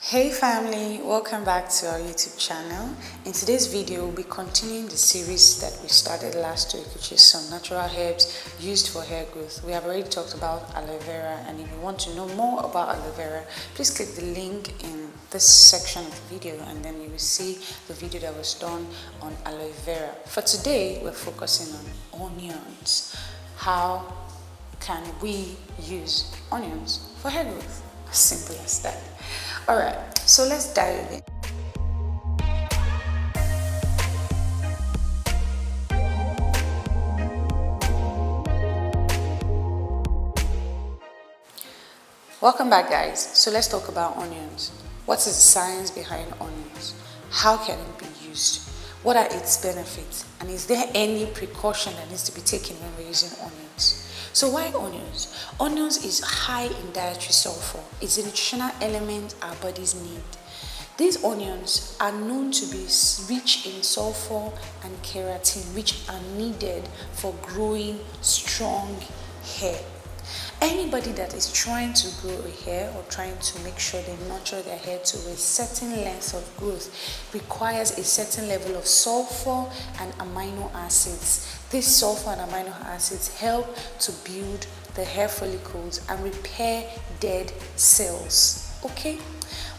Hey family, welcome back to our YouTube channel. In today's video, we'll be continuing the series that we started last week, which is some natural herbs used for hair growth. We have already talked about aloe vera, and if you want to know more about aloe vera, please click the link in this section of the video and then you will see the video that was done on aloe vera. For today, we're focusing on onions. How can we use onions for hair growth? As simple as that. Alright, so let's dive in. Welcome back, guys. So let's talk about onions. What is the science behind onions? How can it be used? What are its benefits? And is there any precaution that needs to be taken when we're using onions? So why onions? Onions is high in dietary sulfur. It's a nutritional element our bodies need. These onions are known to be rich in sulfur and keratin, which are needed for growing strong hair. Anybody that is trying to grow a hair or trying to make sure they nurture their hair to a certain length of growth requires a certain level of sulfur and amino acids. These sulfur and amino acids help to build the hair follicles and repair dead cells. Okay?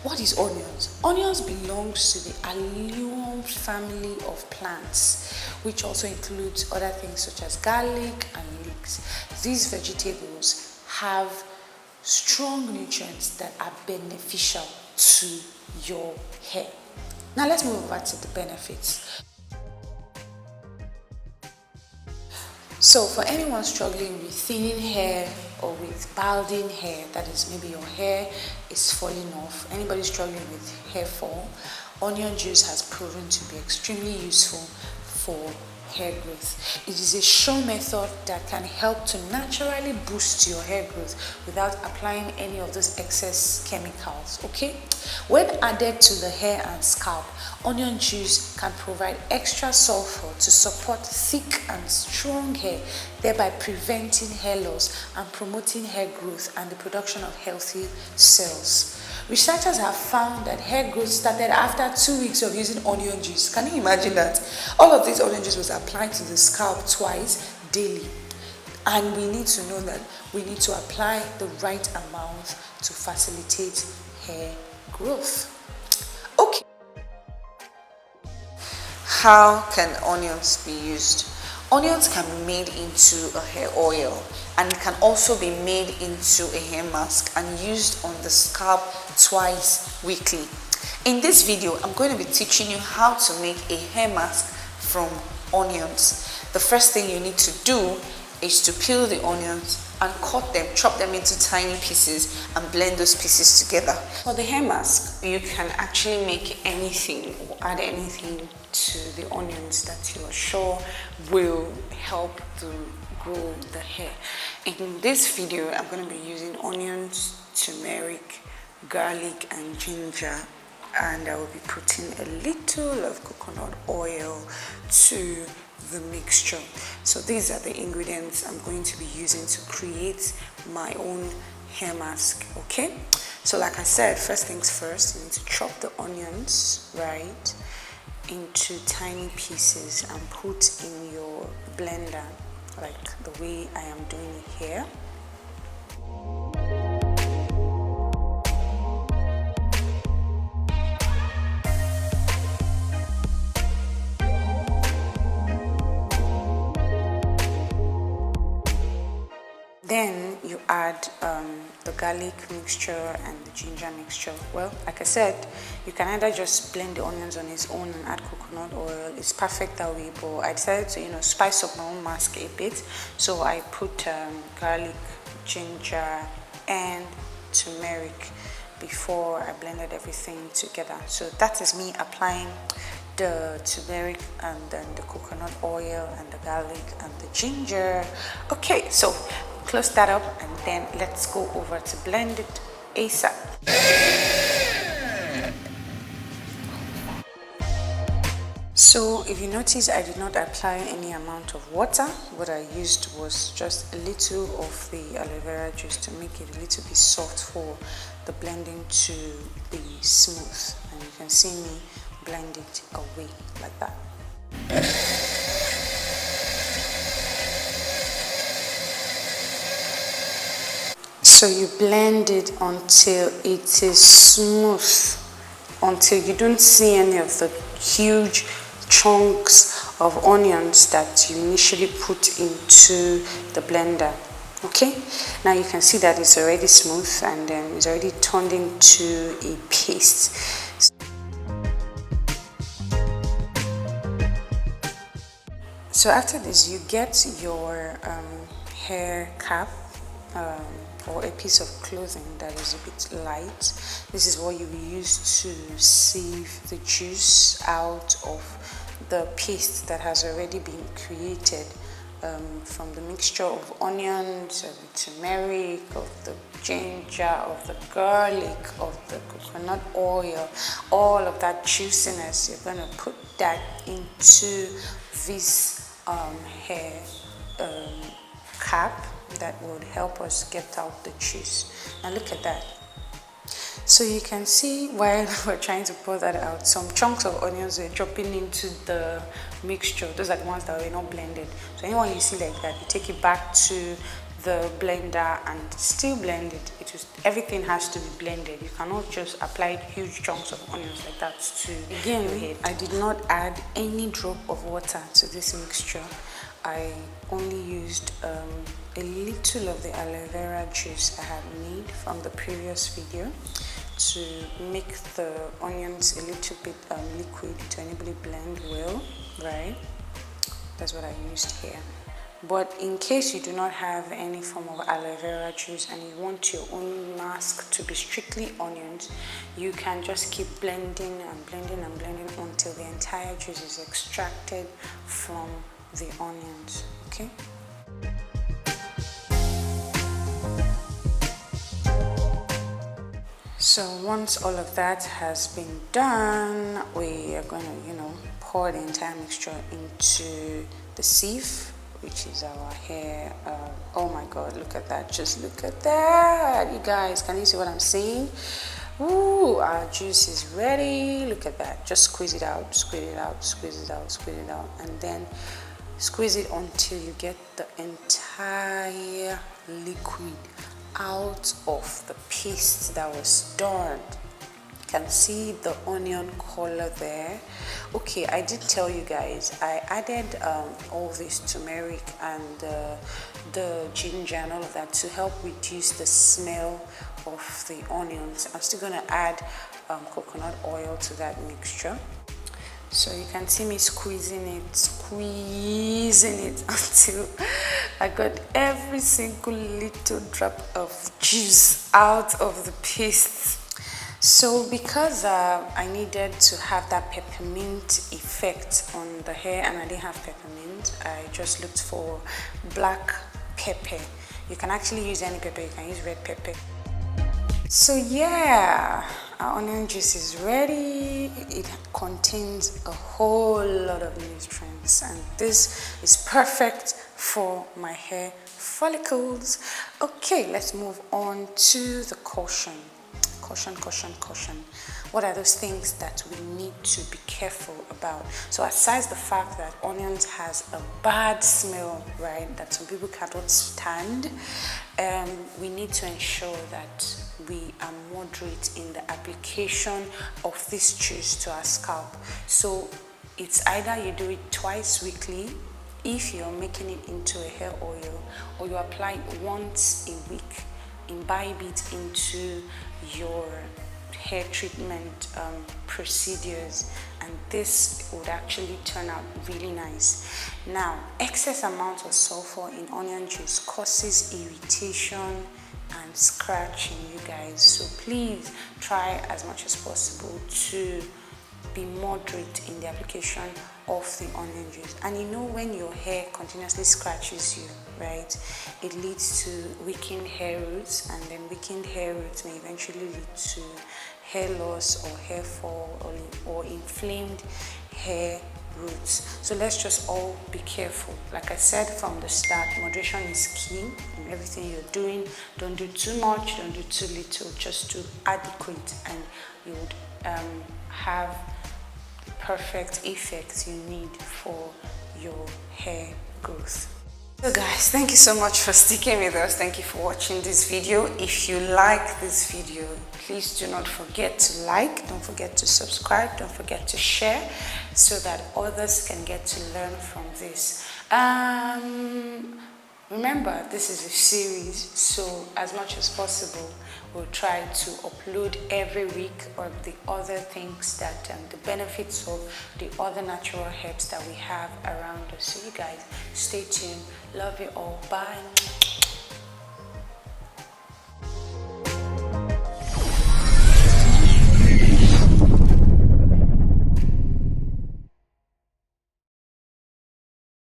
What is onions? Onions belongs to the aloe family of plants, which also includes other things such as garlic and leeks. These vegetables have strong nutrients that are beneficial to your hair. Now let's move over to the benefits. So for anyone struggling with thinning hair or with balding hair, that is maybe your hair is falling off, anybody struggling with hair fall, onion juice has proven to be extremely useful for hair growth. It is a sure method that can help to naturally boost your hair growth without applying any of those excess chemicals, okay? When added to the hair and scalp, onion juice can provide extra sulfur to support thick and strong hair, thereby preventing hair loss and promoting hair growth and the production of healthy cells. Researchers have found that hair growth started after 2 weeks of using onion juice. Can you imagine that? All of this onion juice was applied to the scalp twice daily. And we need to know that we need to apply the right amount to facilitate hair growth. Okay. How can onions be used? Onions can be made into a hair oil, and it can also be made into a hair mask and used on the scalp twice weekly. In this video, I'm going to be teaching you how to make a hair mask from onions. The first thing you need to do is to peel the onions and cut them, chop them into tiny pieces and blend those pieces together. For the hair mask, you can actually make anything or add anything to the onions that you are sure will help to grow the hair. In this video, I'm going to be using onions, turmeric, garlic and ginger, and I will be putting a little of coconut oil to the mixture. So these are the ingredients I'm going to be using to create my own hair mask. Okay, so like I said, first things first, you need to chop the onions right into tiny pieces and put in your blender like the way I am doing it here. Then you add the garlic mixture and the ginger mixture. Well, like I said, you can either just blend the onions on its own and add coconut oil. It's perfect that way, but I decided to, spice up my own mask a bit. So I put garlic, ginger, and turmeric before I blended everything together. So that is me applying the turmeric and then the coconut oil and the garlic and the ginger. Okay, so close that up and then let's go over to blend it ASAP. So if you notice, I did not apply any amount of water. What I used was just a little of the aloe vera juice to make it a little bit soft for the blending to be smooth. And you can see me blend it away like that. So you blend it until it is smooth, until you don't see any of the huge chunks of onions that you initially put into the blender. Okay, now you can see that it's already smooth and then it's already turned into a paste. So after this, you get your hair cap or a piece of clothing that is a bit light. This is what you use to sieve the juice out of the paste that has already been created from the mixture of onions, of the turmeric, of the ginger, of the garlic, of the coconut oil, all of that juiciness. You're going to put that into this hair cap that would help us get out the juice. Now look at that. So you can see while we're trying to pour that out, some chunks of onions are dropping into the mixture. Those are the ones that were not blended. So anyone you see like that, you take it back to the blender and still blend it. Everything has to be blended. You cannot just apply huge chunks of onions like that to again. I did not add any drop of water to this mixture. I only used a little of the aloe vera juice I had made from the previous video to make the onions a little bit liquid to enable it blend well, right? That's what I used here. But in case you do not have any form of aloe vera juice and you want your own mask to be strictly onions, you can just keep blending and blending and blending until the entire juice is extracted from the onions. Okay. So once all of that has been done, we are going to, pour the entire mixture into the sieve, which is our hair. Oh my God, look at that. Just look at that. You guys, can you see what I'm saying? Ooh, our juice is ready. Look at that. Just squeeze it out, squeeze it out, squeeze it out, squeeze it out. And then squeeze it until you get the entire liquid out of the paste that was done. You can see the onion color there. Okay, I did tell you guys I added all this turmeric and the ginger and all of that to help reduce the smell of the onions. I'm still going to add coconut oil to that mixture. So you can see me squeezing it until I got every single little drop of juice out of the paste. So because I needed to have that peppermint effect on the hair and I didn't have peppermint, I just looked for black pepper. You can actually use any pepper, you can use red pepper. So yeah, our onion juice is ready. It contains a whole lot of nutrients and this is perfect for my hair follicles. Okay, let's move on to the caution. Caution. What are those things that we need to be careful about? So aside the fact that onions has a bad smell, right, that some people cannot stand, we need to ensure that we are moderate in the application of this juice to our scalp. So it's either you do it twice weekly if you're making it into a hair oil, or you apply it once a week. Imbibe it into your hair treatment procedures, and this would actually turn out really nice. Now, excess amount of sulfur in onion juice causes irritation and scratching, you guys. So please try as much as possible to be moderate in the application of the onion juice. And when your hair continuously scratches you, right, it leads to weakened hair roots, and then weakened hair roots may eventually lead to hair loss or hair fall or inflamed hair roots. So let's just all be careful. Like I said from the start, moderation is key in everything you're doing. Don't do too much, don't do too little, just do adequate, and you would have the perfect effect you need for your hair growth. So guys, thank you so much for sticking with us. Thank you for watching this video. If you like this video, please do not forget to like, don't forget to subscribe, don't forget to share so that others can get to learn from this. Remember, this is a series, so as much as possible, we'll try to upload every week or the other things that, the benefits of the other natural herbs that we have around us. So you guys, stay tuned. Love you all. Bye.